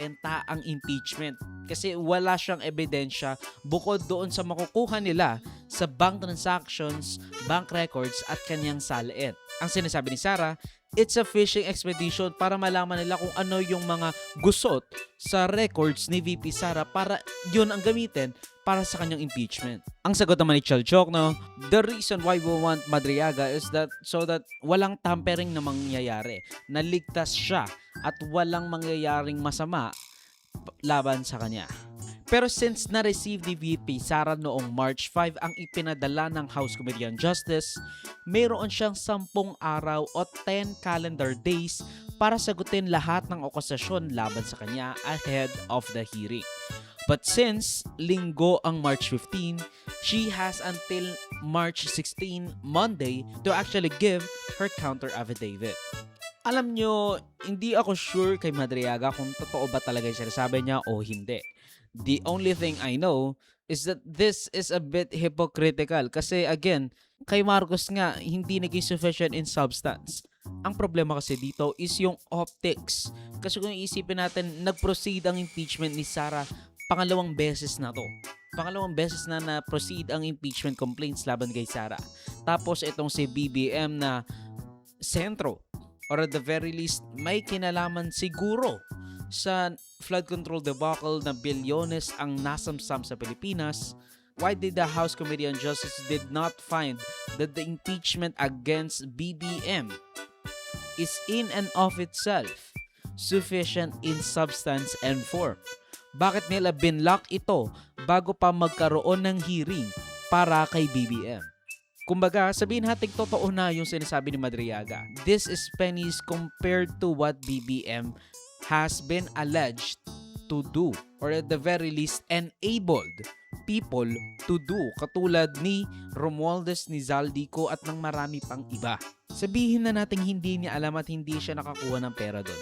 enta ang impeachment kasi wala siyang ebidensya bukod doon sa makukuha nila sa bank transactions, bank records at kanyang salin. Ang sinasabi ni Sarah, it's a fishing expedition para malaman nila kung ano yung mga gusot sa records ni VP Sara para yun ang gamitin para sa kanyang impeachment. Ang sagot naman ni Chalchok, no, the reason why we want Madriaga is that so that walang tampering na mangyayari. Naligtas siya at walang mangyayaring masama laban sa kanya. Pero since na-receive ni VP Sara noong March 5 ang ipinadala ng House Committee on Justice, mayroon siyang 10 araw o 10 calendar days para sagutin lahat ng akusasyon laban sa kanya ahead of the hearing. But since linggo ang March 15, she has until March 16, Monday, to actually give her counter affidavit. Alam nyo, hindi ako sure kay Madriaga kung totoo ba talaga yung sinasabi niya o hindi. The only thing I know is that this is a bit hypocritical kasi again, kay Marcos nga hindi naging sufficient in substance. Ang problema kasi dito is yung optics. Kasi kung iisipin natin, nag-proceed ang impeachment ni Sara pangalawang beses na to. Pangalawang beses na na-proceed ang impeachment complaints laban kay Sara. Tapos itong si BBM na sentro or at the very least may kinalaman siguro sa flood control debacle na bilyones ang nasamsam sa Pilipinas. Why did the House Committee on Justice did not find that the impeachment against BBM is in and of itself sufficient in substance and form? Bakit nila binlock ito bago pa magkaroon ng hearing para kay BBM? Kumbaga, sabihin natin totoo na yung sinasabi ni Madriaga. This is pennies compared to what BBM has been alleged to do or at the very least enabled people to do katulad ni Romualdez, ni Zaldico at ng marami pang iba. Sabihin na natin hindi niya alam at hindi siya nakakuha ng pera doon.